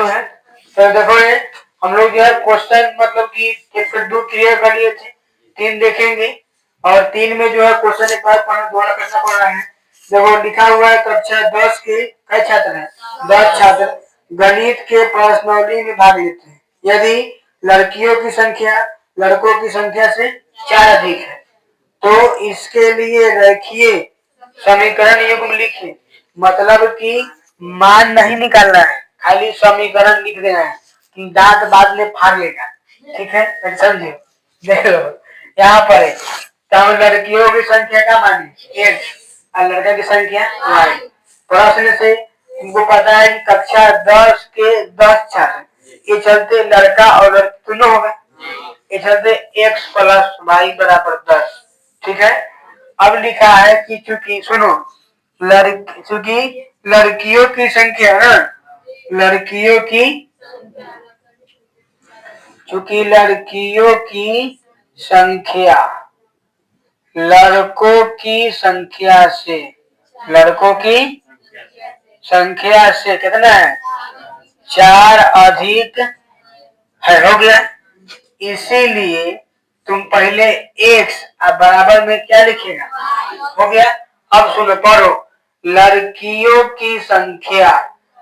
है। तो देखो ये हम लोग जो है क्वेश्चन मतलब कि 2 क्लियर कर लिए थे, 3 देखेंगे और 3 में जो है क्वेश्चन एक बार दोबारा करना पड़ रहा है। देखो लिखा हुआ है कक्षा 10 के कई छात्र हैं, 10 छात्र गणित के प्रश्नावली में भाग लेते हैं यदि लड़कियों की संख्या लड़कों की संख्या से 4 अधिक है तो इसके लिए रेखीय समीकरण युग्म लिखिए। मतलब कि मान नहीं निकालना है, खाली समीकरण लिख देना है कि दांत बाद में फाड़ लेगा। ठीक है, समझे? देख लो यहाँ पर है तो लड़कियों की संख्या का मान x और लड़का की संख्या y। प्रश्न से तुमको पता है कि कक्षा 10 के 10 छात्र, ये चलते लड़का और लड़की दोनों होगा, ये चलते x प्लस वाई बराबर 10। ठीक है, अब लिखा है कि चूंकि सुनो चूंकि लड़कियों की संख्या ना चूंकि लड़कियों की संख्या लड़कों की संख्या से कितना है 4 अधिक है, हो गया। इसीलिए तुम पहले x बराबर में क्या लिखेगा, हो गया। अब सुनो पढ़ो, लड़कियों की संख्या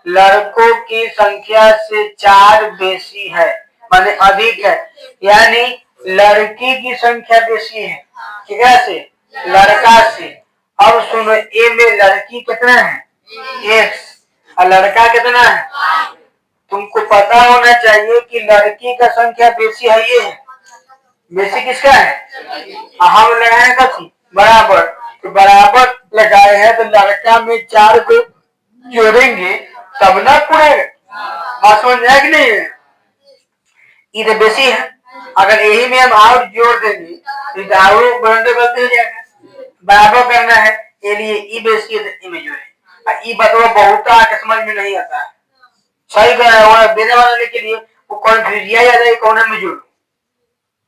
लड़कों की संख्या से 4 बेसी है माने अधिक है, यानी लड़की की संख्या बेसी है कितना से, लड़का से। अब सुनो ए में लड़की कितना है x और लड़का कितना है, तुमको पता होना चाहिए कि लड़की का संख्या बेसी है, ये है बेसी किसका है, हम लगाए कथी बराबर, तो बराबर लगाए हैं तो लड़का में 4 को जोड़ेंगे तब ना पूरे बात समझ में कि नहीं है, ये तो बेसी है। अगर यही में हम और जोड़ देंगे तो और बराबर गलती हो जाएगा, बराबर करना है ये लिए ई बेसी है तो ई में जोड़े। ई बतवा बहुत आके समझ में नहीं आता है, सही देने वाले के लिए वो कन्फ्यूज किया जाता है कौन में जोड़ो,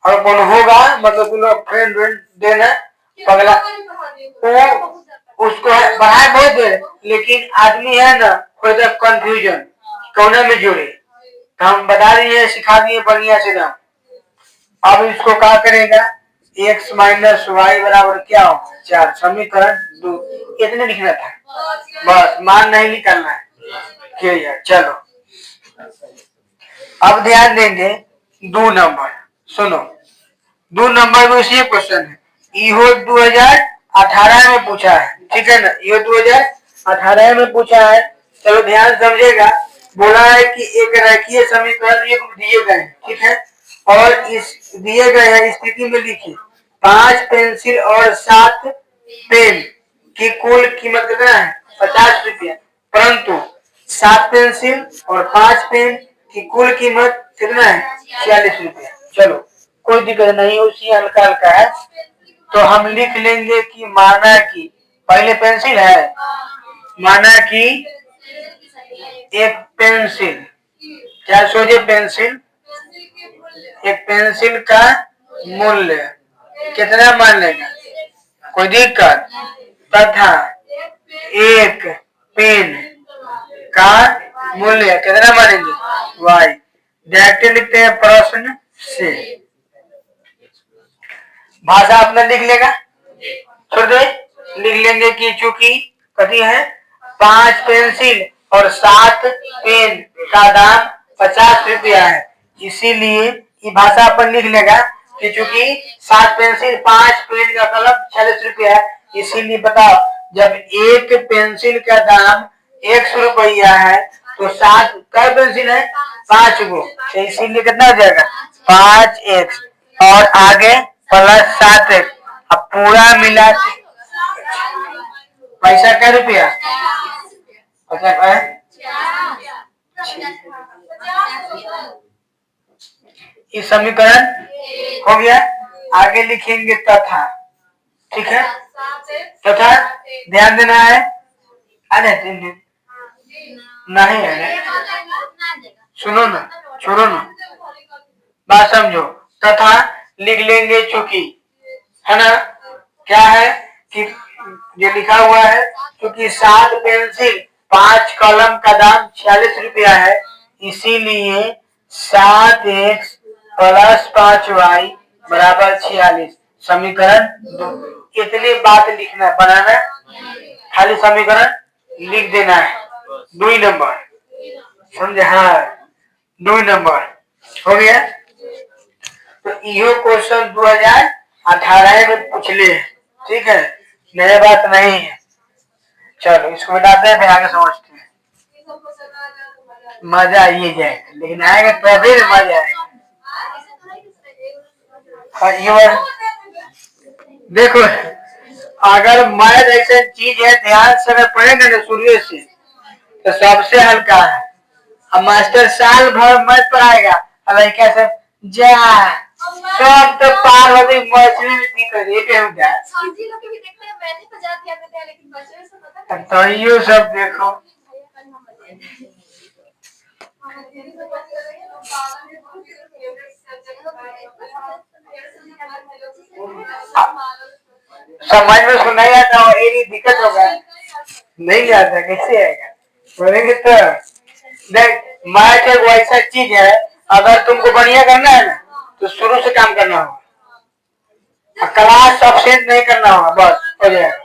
और कौन होगा मतलब फ्रेंड देना पगला वो उसको बढ़ाए बहुत देर, लेकिन आदमी है ना कोई कंफ्यूजन कौन में जोड़े, तो हम बता दिए सिखा दिए बढ़िया से ना। अब इसको क्या करेगा x माइनस वाई बराबर क्या होगा 4, समीकरण 2 इतने लिखना था, बस मान नहीं निकालना है। चलो अब ध्यान देंगे 2 नंबर, सुनो 2 नंबर में इसी क्वेश्चन है, इहो 2018 में पूछा है, ठीक है ना, ये 2018 में पूछा है। चलो ध्यान समझेगा, बोला है कि एक रेखीय समीकरण दिए गए, ठीक है, और इस दिए गए स्थिति में लिखिए 5 पेंसिल और 7 पेन की कुल कीमत कितना है 50 रुपया, परंतु 7 पेंसिल और 5 पेन की कुल कीमत कितना है 46 रुपया। चलो कोई दिक्कत नहीं, उसी हल्का हल्का है, तो हम लिख लेंगे कि माना कि पहले पेंसिल है, माना कि एक पेंसिल क्या सोचे पेंसिल, एक पेंसिल का मूल्य कितना मान लेगा कोई दिक्कत, तथा एक पेन का मूल्य कितना मानेंगे y। डायरेक्ट लिखते हैं प्रश्न से, भाषा अपना लिख लेगा, छोड़ दे लिख लेंगे कि चूंकि कथी है 5 पेंसिल और 7 पेन का दाम 50 रुपया है, इसीलिए ये भाषा अपन लिख लेगा कि चूंकि 7 पेंसिल 5 पेन का कलम 46 रुपया है, इसीलिए बताओ जब एक पेंसिल का दाम 100 रुपया है तो 7 कै पेंसिल है 5 गो, तो इसीलिए कितना हो जाएगा 5x और आगे प्लस 7x, अब पूरा मिला पैसा क्या रुपया 50 है, इस समीकरण हो गया। आगे लिखेंगे तथा, ठीक है, तथा ध्यान देना है, अरे नहीं है, सुनो ना छोड़ो ना बात समझो, तथा लिख लेंगे चूंकि है ना, क्या है कि ये लिखा हुआ है क्योंकि 7 पेंसिल 5 कलम का दाम 46 रुपया है, इसीलिए 7x प्लस 5y बराबर 46। समीकरण 2। इतनी बात लिखना बनाना, खाली समीकरण लिख देना है। 2 नंबर समझे? हाँ 2 नंबर हो गया। तो यो क्वेश्चन 2018 में पूछ ले, ठीक है, नया बात नहीं है। चलो इसको मिटाते हैं, फिर आगे समझते हैं। मजा आइए जाए, लेकिन आएगा तो फिर मजा आएगा। देखो अगर मैथ ऐसा चीज है, ध्यान से अगर पढ़ेंगे ना शुरू से, तो सबसे हल्का है। अब मास्टर साल भर मैथ पढ़ाएगा, अब कैसे जा सब तो पार हो गई, मछली में दिक्कत ये क्या होगा। तो ये सब देखो समझ में सुना आता हो, ये दिक्कत होगा, नहीं आता कैसे आएगा, बोलेंगे तो देख मैथ एक वैसा चीज है, अगर तुमको बढ़िया करना है ना तो शुरू से काम करना होगा, क्लास सब्सेंट नहीं करना होगा, बस हो जाएगा।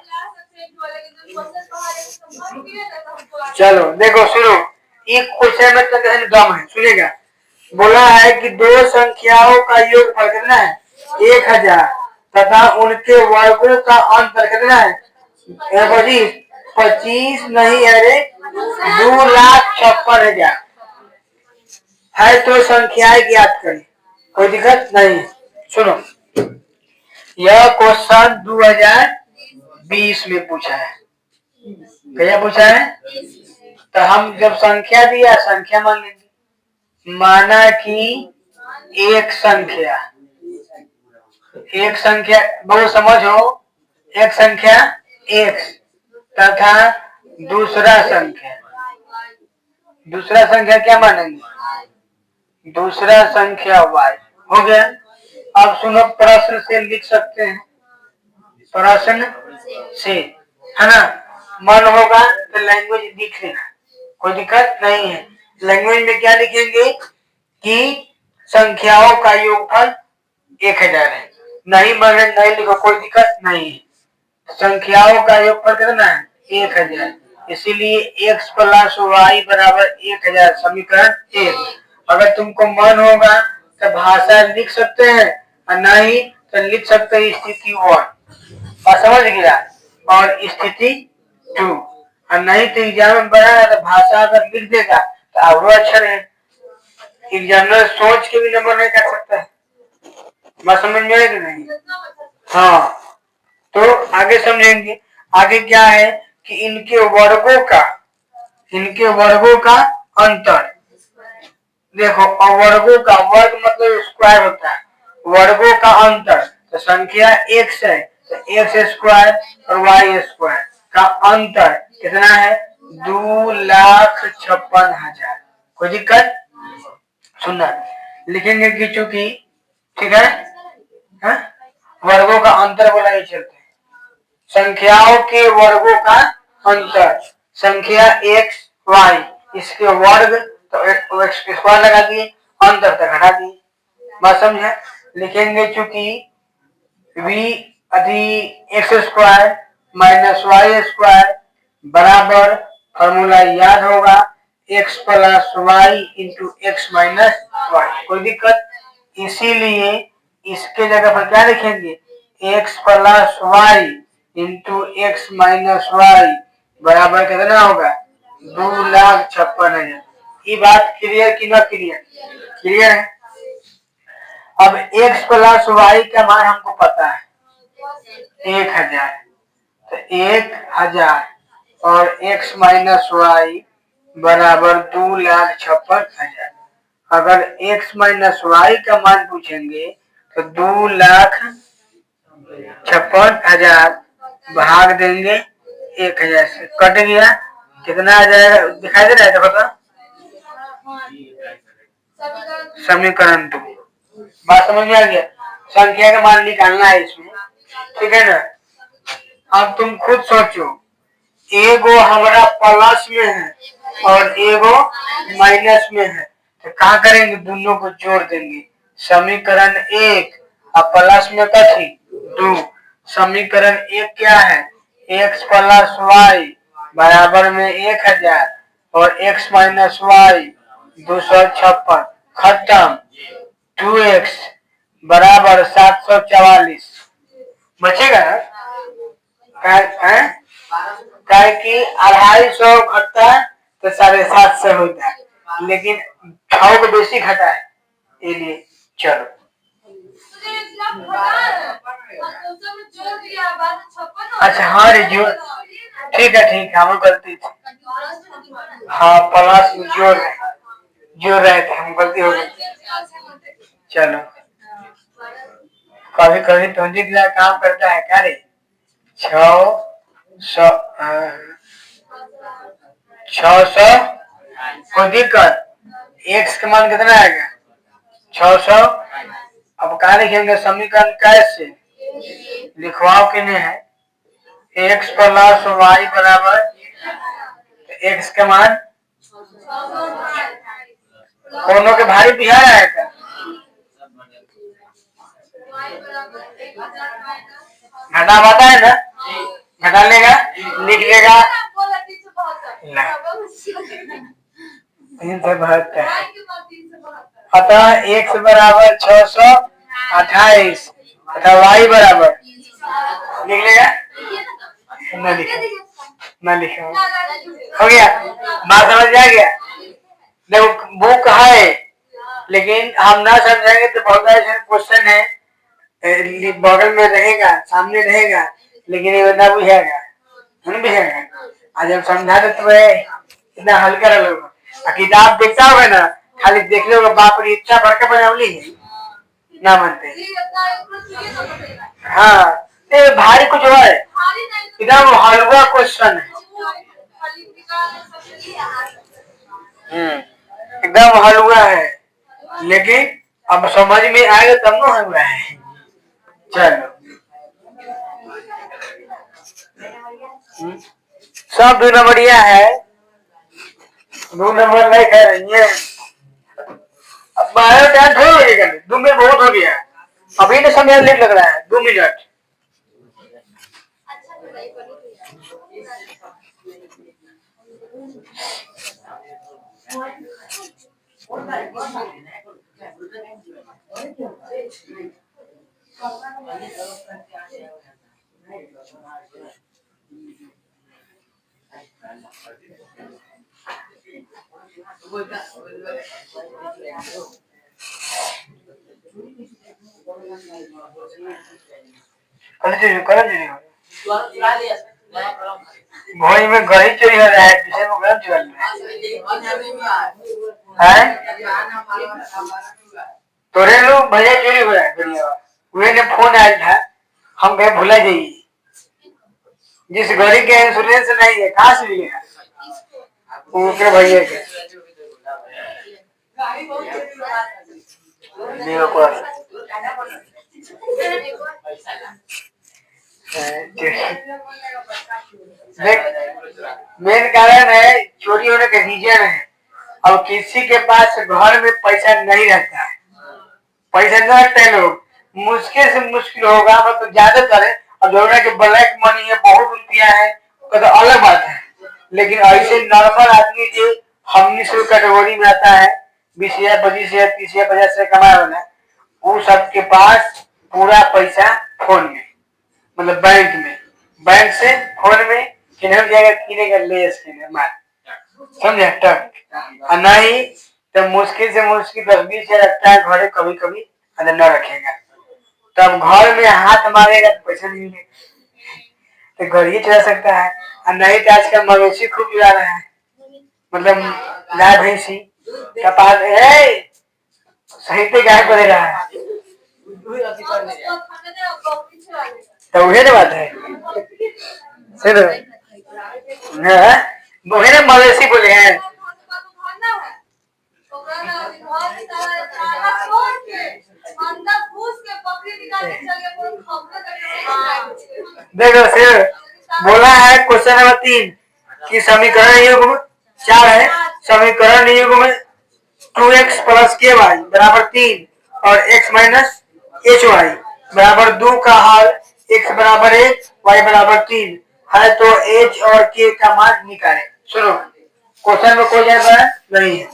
चलो देखो सुनो, एक क्वेश्चन में तो दम है, सुनेगा। बोला है कि दो संख्याओं का योगफल कितना है 1000 तथा उनके वर्गों का अंतर कितना है 25 नहीं, अरे 2,56,000 है। तो संख्याएं ज्ञात करें, कोई दिक्कत नहीं। सुनो यह क्वेश्चन 2020 में पूछा है। क्या पूछा है? तो हम जब संख्या दिया, संख्या मान लेंगे। माना कि एक संख्या बहुत समझो, एक संख्या x तथा दूसरा संख्या क्या मानेंगे, दूसरा संख्या y हो गया। अब सुनो प्रश्न से लिख सकते हैं, प्रश्न से है ना, मन होगा तो लैंग्वेज लिख लेना, कोई दिक्कत नहीं है। लैंग्वेज में क्या लिखेंगे कि संख्याओं का योगफल 1000 है, नहीं बने नहीं लिखो, कोई दिक्कत नहीं है। संख्याओं का योगफल कितना है 1000, इसीलिए x प्लस वाई बराबर 1000 समीकरण 1। अगर तुमको मन होगा तो भाषा लिख सकते हैं, और नहीं तो लिख सकते हैं स्थिति 1 और समझ गया, और स्थिति 2, और नहीं तो एग्जाम में बना तो भाषा अगर लिख देगा तो और अच्छा रहे। एग्जामिनर सोच के भी नंबर नहीं कर सकता है, बात समझ में आएगी नहीं? हाँ तो आगे समझेंगे। आगे क्या है कि इनके वर्गों का अंतर देखो, और वर्गों का वर्ग मतलब स्क्वायर होता है, वर्गों का अंतर तो संख्या x है तो x स्क्वायर और y स्क्वायर का अंतर कितना है 2,56,000। कोई दिक्कत? सुनना लिखेंगे कि चूंकि ठीक है, हा? वर्गों का अंतर बोला ये चलते हैं, संख्याओं के वर्गों का अंतर, संख्या x y इसके वर्ग तो x स्क्वायर लगा दिए, अंतर तक हटा दिए, बात समझे। लिखेंगे चूंकि v अधिक x square minus y square बराबर, फॉर्मूला याद होगा x plus y into x minus y, कोई दिक्कत? इसीलिए इसके जगह पर क्या लिखेंगे x plus y into x minus y बराबर कितना होगा 2,56,000। ये बात क्लियर कि ना क्लियर? क्लियर है। अब x प्लस वाई का मान हमको पता है 1000, तो 1000 और x माइनस वाई बराबर 2,56,000। अगर x माइनस वाई का मान पूछेंगे तो 2,56,000 भाग देंगे 1000 से, कट गया, कितना आ जाएगा दिखाई दे रहा है? देखो तो समीकरण 2, बात समझ में आ गया। संख्या का मान निकालना है इसमें, ठीक है ना। अब तुम खुद सोचो, एगो हमारा प्लस में है और एगो माइनस में है, तो क्या करेंगे, दोनों को जोड़ देंगे। समीकरण 1 और प्लस में कथी 2। समीकरण 1 क्या है, x प्लस वाई बराबर में 1000 और x माइनस वाई 256। खत्म। 2x बराबर 744 बचेगा ना। क्या कि 250 घटता है तो 750 होता है, लेकिन 6 को बेसी घटा है इसलिए। चलो अच्छा हाँ रे जोड़, ठीक है हम गलती थी। हाँ प्लस जोड़ रहे थे हम, गलती हो गई। चलो कभी कभी तो काम करता है क्या रे। 600 कोई दिक्कत। एक्स का मान कितना आएगा 600। अब कहा लिखेंगे समीकरण कैसे लिखवाओ के नहीं है, एक्स प्लस वाई बराबर एक्स का मान दोनों के भारी बिहार आएगा। घटा पाता है ना, घटा लेगा लिख लेगा 372। अतः x बराबर 628 तथा y बराबर लिख लेगा, न लिखा हो गया। बात समझ आ गया। देखो बुक है, लेकिन हम ना समझेंगे तो बहुत ऐसे क्वेश्चन है बगल में रहेगा, सामने रहेगा, लेकिन ये बंदा बुझेगा नहीं बुझेगा। आज हम समझा दे तो इतना हल्का रहोगा। किताब देखता होगा ना, खाली देख लो बाप रे इतना बड़का बनावली है ना मानते। हाँ ये भारी कुछ है, एकदम हलवा क्वेश्चन है। एकदम हलवा है, लेकिन अब समझ में आएगा तब ना हलवा है। चलो सब 2 नंबरिया है, 2 नंबर नहीं कह रही है। अब 12 हो लगेगा, 2 मिनट बहुत हो गया। अभी तो समय लेट लग रहा है 2 मिनट। भोज में गरी चोरी हो रहा है, पीछे में गलत चल रहा है। तोरे लोग भैया चोरी हो रहा है दुनिया। वे ने फोन आया था, हम कहे भूला जाइए, जिस गाड़ी के इंश्योरेंस नहीं है कहाँ से मिलेगा उनके भैया के। मेन कारण है चोरी होने का रीजन है। अब किसी के पास घर में पैसा नहीं रहता है, पैसा नहीं रखते हैं लोग, मुश्किल से मुश्किल होगा मतलब ज्यादा करें। और जो कि ब्लैक मनी है, बहुत रुपया है तो अलग बात है, लेकिन ऐसे नॉर्मल आदमी जो हमनी से कैटेगरी में आता है 20,000 25,000 30,000 50,000 से कमाए वाला, वो सबके पास पूरा पैसा फोन में, मतलब बैंक से फोन में किन्हीं जाएगा किनेगा ले स्किन मार, समझे टक। और नहीं तो मुश्किल से मुश्किल 10-20 रखता है घरे, कभी कभी अंदर न रखेगा, तब घर में हाथ मारेगा तो पैसा नहीं मिलेगा, तो घर ही चला सकता है। और नहीं तो आजकल मवेशी खूब जा रहा है, मतलब गाय भैंसी का पास है, सही पे गाय पड़े रहा है, तो वही ना बात है। वही ना मवेशी बोले हैं। देखो फिर बोला है क्वेश्चन नंबर 3 कि समीकरण युग्म 4 है, समीकरण युग्म 2x प्लस के वाई बराबर 3 और x माइनस एच वाई बराबर 2 का हल x बराबर 1 y बराबर 3 है तो h और k का मान निकालें। सुनो क्वेश्चन में कोई जगह नहीं है।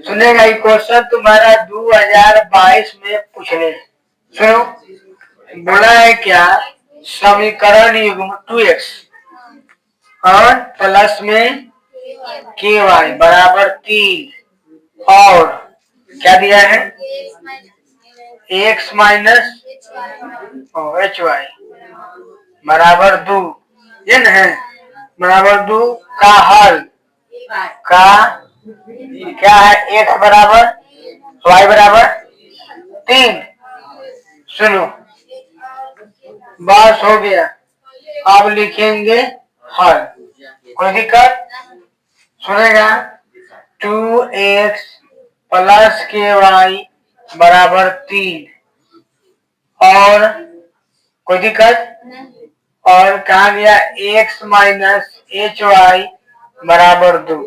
सुनेगा ये क्वेश्चन तुम्हारा 2022 में पूछने। सुनो बोला है क्या, समीकरण युग्म 2x और प्लस में के वाई बराबर 3 और क्या दिया है x माइनस एच वाई बराबर 2, ये न है बराबर 2 का हल का क्या है x बराबर y बराबर 3। सुनो बस हो गया, अब लिखेंगे हल, कोई दिक्कत। सुनेगा 2x प्लस के वाई बराबर 3 और कोई दिक्कत और कहा गया x माइनस एच वाई बराबर 2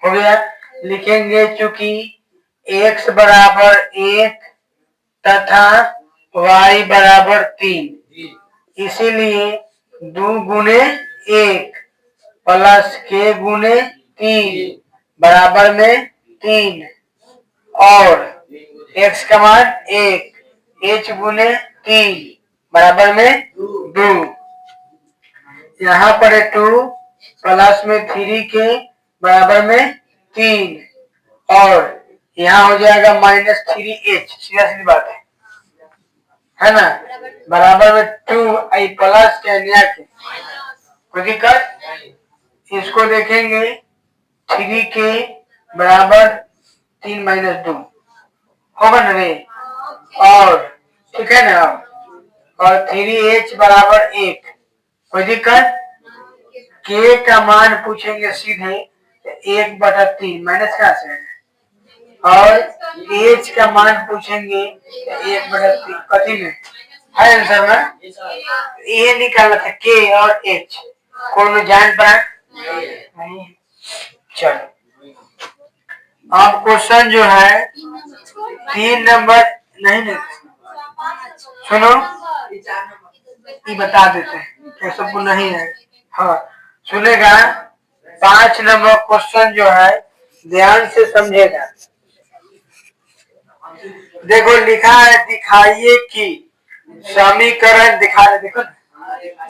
हो गया। लिखेंगे चूंकि x बराबर 1 तथा y बराबर 3 इसीलिए 2 गुने 1 प्लस के गुने 3 बराबर में 3 और x का मान 1 h गुने 3 बराबर में 2। यहाँ पर 2 प्लस में 3 के बराबर में 3 और यहाँ हो जाएगा -3h, सीधा सीधी बात है ना, बराबर में 2 आई प्लस के कोई दिक्कत। इसको देखेंगे 3 के बराबर 3 माइनस 2 होगा ना रे, और ठीक है ना, और 3h बराबर 1 कोई दिक्कत। के का मान पूछेंगे सीधे 1/3 माइनस कहाँ से है और h का मान पूछेंगे 1/3 कथी में है आंसर में ये निकालना था के और h, कौन जान पाए नहीं। चलो अब क्वेश्चन जो है 3 नंबर नहीं सुनो ये बता देते हैं कैसे को नहीं है। हाँ सुनेगा 5 नंबर क्वेश्चन जो है ध्यान से समझेगा। देखो लिखा है दिखाइए कि समीकरण देखो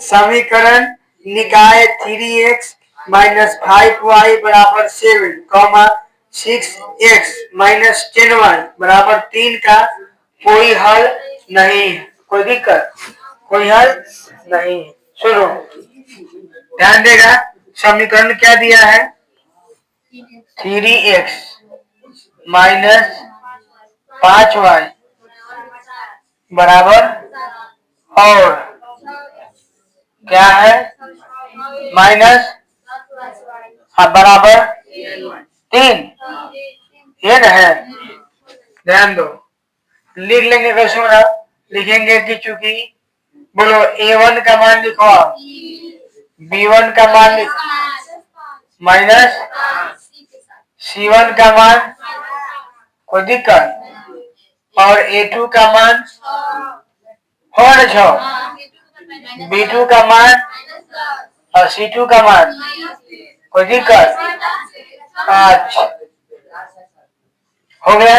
समीकरण निकाय 3x माइनस 5y बराबर 7 6x माइनस 10y बराबर 3 का कोई हल नहीं है, कोई दिक्कत कोई हल नहीं। सुनो ध्यान देगा, समीकरण क्या दिया है 3x माइनस 5y बराबर और क्या है माइनस बराबर 3, ये ना है। ध्यान दो लिख लेंगे कैसे होना, लिखेंगे कि चूंकि बोलो a1 का मान लिखो b1 का मान लिखो माइनस c1 का मान कोई दिक्कत और a2 का मान हो ना 6 b2 का मान और c2 का मान कोई दिक्कत। अच्छा हो गया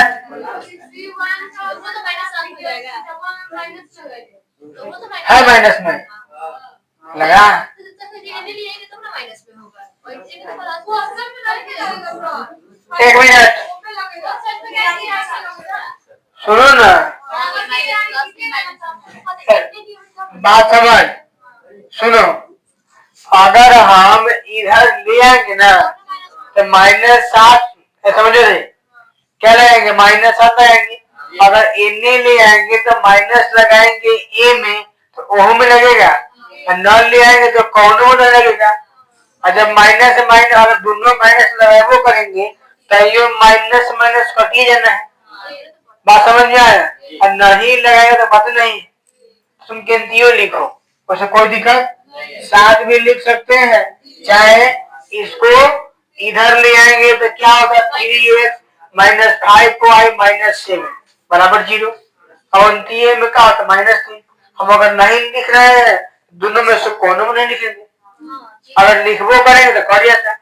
है माइनस में लगा एक मिनट सुनो ना बात समझ। सुनो अगर हम इधर ले आएंगे ना तो -7 समझो रे क्या लगाएंगे -7 लगाएंगे, अगर इन्हें ले आएंगे तो माइनस लगाएंगे ए में तो ओह में लगेगा और न ले आएंगे तो कौनों में लगेगा। और जब माइनस माइनस अगर दोनों माइनस लगाए करेंगे तो ये माइनस माइनस कटिए जाना है, बात समझ में आया। और नहीं लगाएगा तो बात नहीं, तुम गिनतियों लिखो वैसे कोई दिक्कत 7 भी लिख सकते हैं चाहे इसको इधर ले आएंगे तो क्या होगा 3x माइनस 5y माइनस 7 बराबर 0। और में क्या होता -3। हम अगर नहीं लिख रहे हैं दोनों में से कोनो में नहीं लिखेंगे, अगर लिखबो करेंगे तो कर जाता।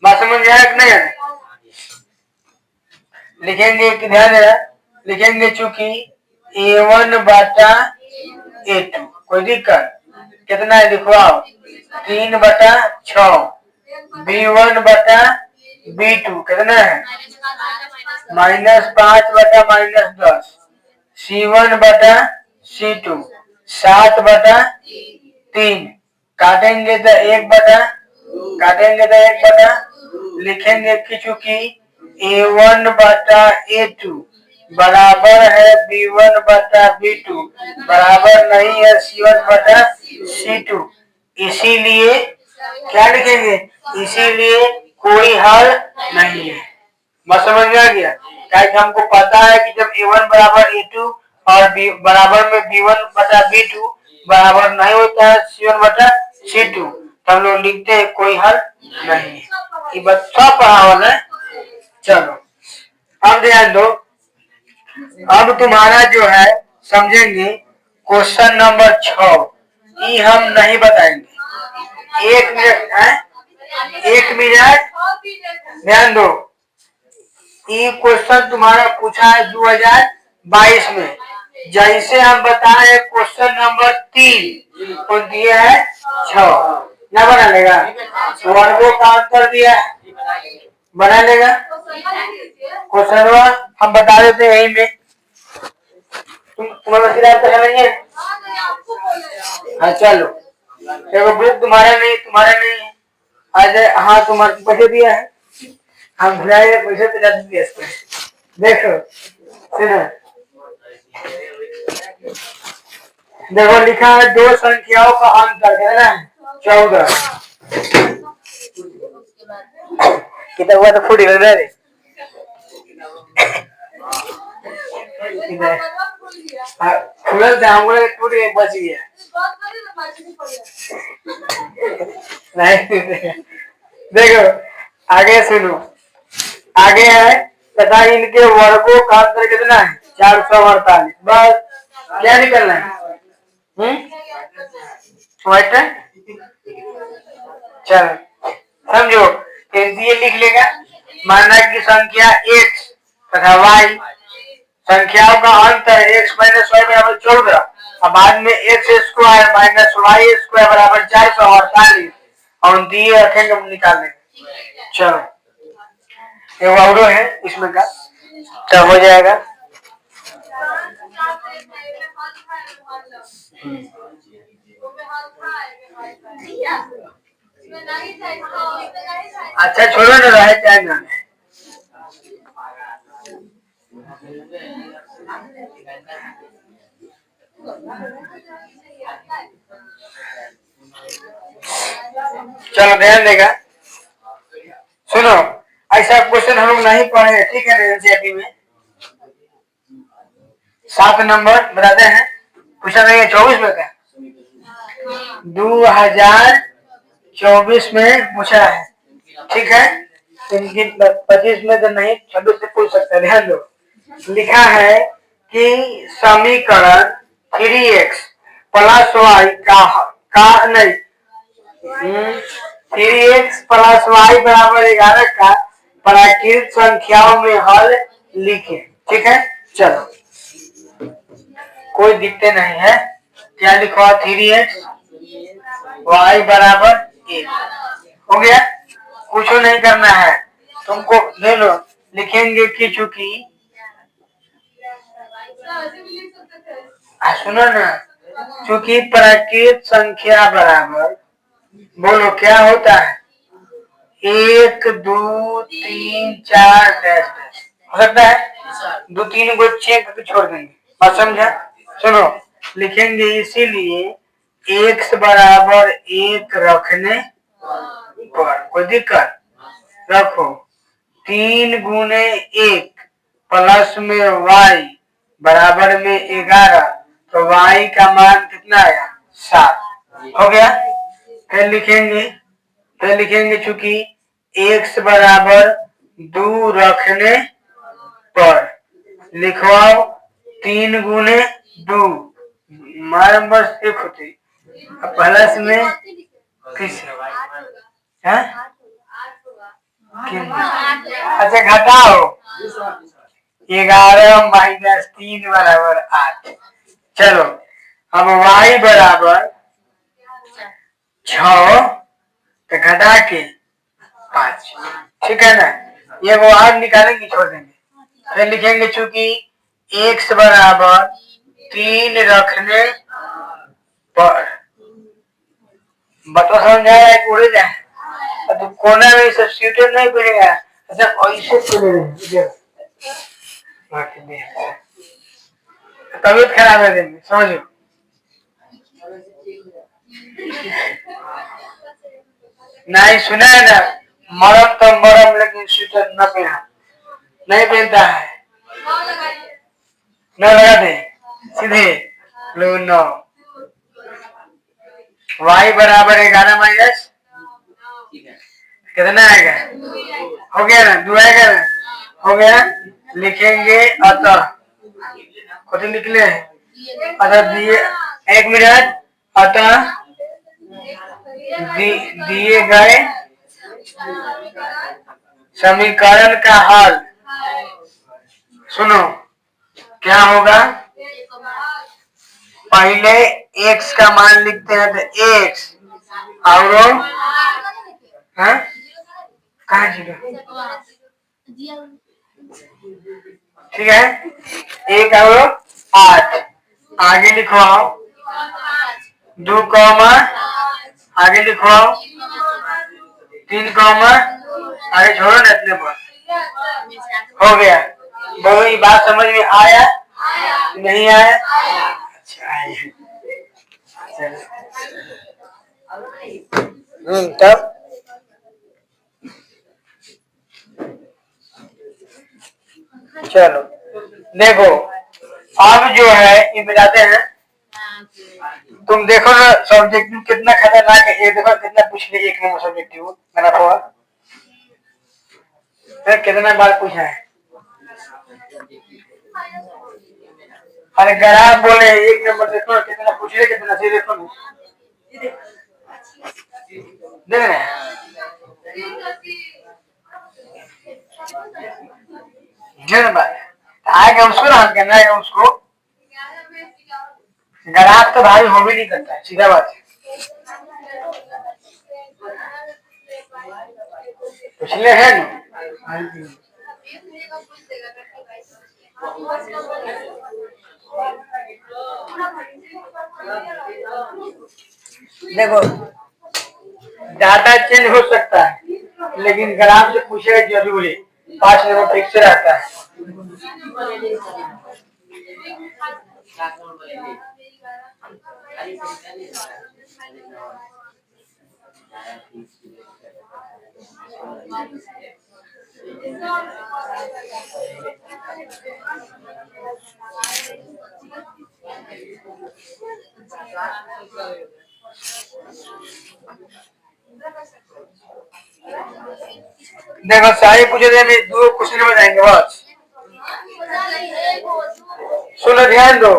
बात समझ में आया कि नहीं आया? लिखेंगे कि ध्यान देना, लिखेंगे चूंकि a1 बटा a2 कोई दिक्कत कितना है लिखवाओ 3/6 b1 बटा b2 कितना है -5/-10 c1 बटा c2 7/3 काटेंगे तो 1/, लिखेंगे कि चूंकि a1 बटा a2 बराबर है b1 बटा b2 बराबर नहीं है c1 बटा c2, इसीलिए क्या लिखेंगे, इसीलिए कोई हल नहीं है। बस समझ में आ गया? क्या हमको पता है कि जब a1 बराबर a2 और b बराबर में b1 बटा b2 बराबर नहीं होता है c1 बटा c2 तो हम लोग लिखते हैं कोई हल नहीं है। ये बच्चा पढ़ा वाला है। चलो अब ध्यान दो, अब तुम्हारा जो है समझेंगे क्वेश्चन नंबर 6, ये हम नहीं बताएंगे। 1 मिनट है, 1 मिनट ध्यान दो। ये क्वेश्चन तुम्हारा पूछा है 2022 में, जैसे हम बताए क्वेश्चन नंबर 3 तो दिए है 6 ना बना लेगा, वर्गों का अंतर दिया है बना लेगा क्वेश्चन हम बता देते हैं यही में। तुम्हारा नहीं है? हाँ चलो, देखो ग्रुप तुम्हारा नहीं है आज। हाँ तुम्हारे पैसे दिया है, हम भुलाए पैसे तो ज्यादा दिए। देखो सुनो, देखो लिखा है दो संख्याओं का अंतर है ना 14। कितना हुआ तो फूट गया रे। खुलल था हमको टूट गया बच गया नहीं। देखो आगे सुनो, आगे है तथा इनके वर्गों का अंतर कितना है 448। बस क्या निकलना है चलो समझो, ये लिख लेगा माना की संख्या x तथा y संख्याओं का अंतर x माइनस वाई बराबर 14 और बाद में x square minus y square बराबर 448 और दिए रखेंगे हम निकाल लेंगे। चलो ये वाउडो है इसमें का तो हो जाएगा। अच्छा छोड़ो ना रहे टाइम ना चलो ध्यान देगा। सुनो ऐसा क्वेश्चन हम लोग नहीं पढ़े ठीक है एनसीईआरटी में। 7 नंबर बताते हैं, पूछा नहीं है 24 में का 2024 में पूछा है ठीक है। 25 में तो नहीं 26 से पूछ सकते हैं। ध्यान दो, लिखा है कि समीकरण 3x प्लस वाई का नहीं 3x प्लस वाई बराबर 11 का प्राकृत संख्याओं में हल लिखे। ठीक है चलो कोई दिक्कत नहीं है, क्या लिखो 3x y बराबर 1 हो गया, कुछ नहीं करना है तुमको। ले लो, लिखेंगे कि चूंकि सुनो ना, चूंकि प्राकृत संख्या बराबर बोलो क्या होता है 1 2 3 4 डैश हो सकता है 2 3 को चेक करके छोड़ देंगे। बात समझा? सुनो लिखेंगे इसीलिए x बराबर 1 रखने पर कोई दिक्कत रखो 3 गुने 1 प्लस में y बराबर में 11 तो y का मान कितना आया 7 हो गया। फिर लिखेंगे चूंकि x बराबर 2 रखने पर लिखवाओ 3 गुने 2 मार बस एक होती प्लस में किस है? अच्छा घटाओ 11 माइनस 3 बराबर 8। चलो अब y बराबर 6 तो घटा के 5। ठीक है ना, ये वो आप निकालेंगे छोड़ देंगे फिर लिखेंगे चूंकि x बराबर 3 रखने पर बता समझा रहा है उड़े जाए तो कोना में सब्स्टिट्यूट नहीं पड़ेगा। अच्छा ऐसे चले तबीयत खराब है दिन समझो। नहीं सुना है ना, मरम तो मरम लेकिन स्वेटर न पहना नहीं पहनता है न लगा दे सीधे लो 9 y बराबर 11 माइनस कितना आएगा हो गया ना 2 आएगा ना हो गया। लिखेंगे अतः कुछ निकले अतः दिए 1 मिनट अतः दिए गए समीकरण का हल सुनो क्या होगा। पहले x का मान लिखते हैं तो x और कहा जीरो ठीक है 1 और 8 आगे लिखवाओ 2 कॉमा आगे लिखवाओ 3 कॉमा आगे छोड़ो ना इतने पर हो गया। बोलो ये बात समझ में आया नहीं आया? अच्छा आया। तब चलो देखो अब जो है ये मिलाते हैं। तुम देखो ना सब्जेक्टिव कितना खतरनाक है, ये देखो कितना पूछ लिया 1 नंबर सब्जेक्टिव मैंने पढ़ा कितना बार पूछा है। अरे ग्राफ बोले 1 नंबर देखो कितना पूछ लिया कितना सही देखो देख रहे आएगा उसको ना हम कहना है उसको ग्राफ तो भाई हो भी नहीं करता है सीधा बात है। पिछले है देखो डाटा चेंज हो सकता है लेकिन ग्राफ से पूछेगा जरूरी 5 नंबर फिक्स रहता है। देखो सारे पूछे थे 2 क्वेश्चन में जाएंगे बस सुनो ध्यान दो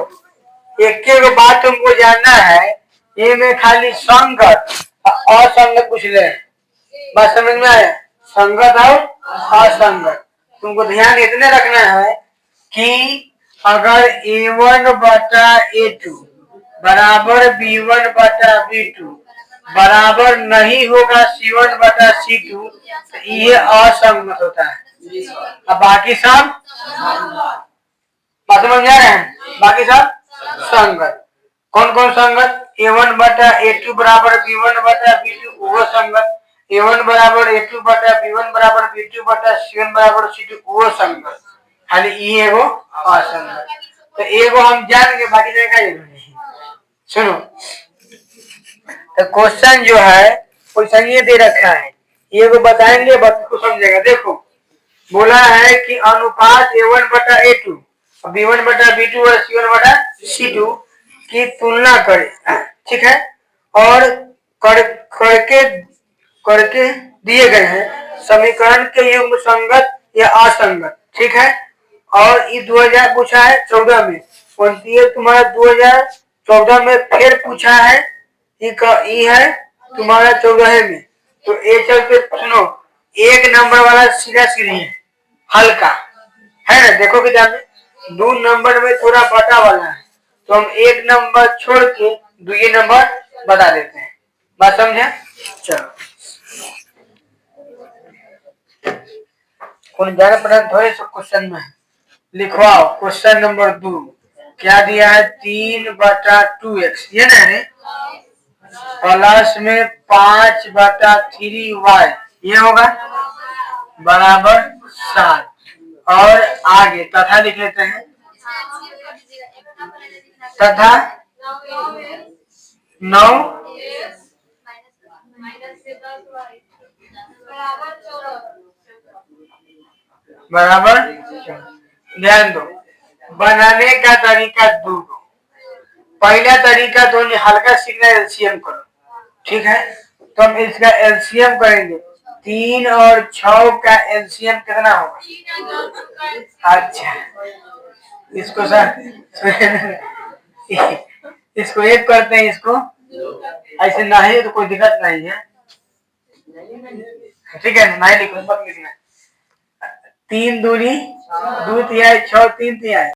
एक एक बात तुमको जानना है ये में खाली संगत असंगत पूछ ले बात समझ में आया। संगत और असंगत तुमको ध्यान इतने रखना है कि अगर A1 बटा A2 बराबर B1 बटा B2 बराबर नहीं होगा C1 बटा C2 तो ये असंगत होता है। अब बाकी सब बात समझ में आ रहे हैं, बाकी सब संगत। कौन कौन संगत A1 बटा A2 बराबर B1 बटा B2 वो संगत, A1 बराबर A2 बटा B1 बराबर B2 बटा C1 बराबर C2 वो संगत, खाली ये एगो असंगत। तो एगो हम जान के बाकी जगह का जरूरी नहीं। सुनो तो क्वेश्चन जो है क्वेश्चन ये दे रखा है ये को बताएंगे बात को समझेगा। देखो बोला है कि अनुपात A1 बटा A2 B1 बटा B2 और C1 बटा C2 की तुलना करें ठीक है और करके दिए गए हैं समीकरण के युग्म संगत या असंगत, ठीक है। और ये 2000 पूछा है 14 में, और ये तुम्हारा 2014 में फिर पूछा है, ये है तुम्हारा 14 में। तो ये चल के सुनो, एक नंबर वाला सीधा सीधी है, हल्का है ना, देखो कि ध्यान में 2 नंबर में थोड़ा बटा वाला है, तो हम एक नंबर छोड़ के 2 नंबर बता देते हैं। बात समझे? चलो कौन ज्यादा पढ़ा थोड़े सब क्वेश्चन में लिखवाओ। क्वेश्चन नंबर 2 क्या दिया है? 3/2x, ये ना है प्लस में 5/3y, ये होगा बराबर 7। और आगे तथा लिख लेते हैं, तथा 9 बराबर। ध्यान दो, बनाने का तरीका दो। पहला तरीका तो हल्का सीखना, एलसीएम करो, ठीक है। तो हम इसका एलसीएम करेंगे, 3 और 6 का एलसीएम कितना होगा? अच्छा, इसको सर इसको एक करते हैं, इसको ऐसे नहीं तो कोई दिक्कत नहीं है, ठीक है। नहीं लिखो, मत लिखना। 3 दूनी 2 तिहाई 6 3 तिहाई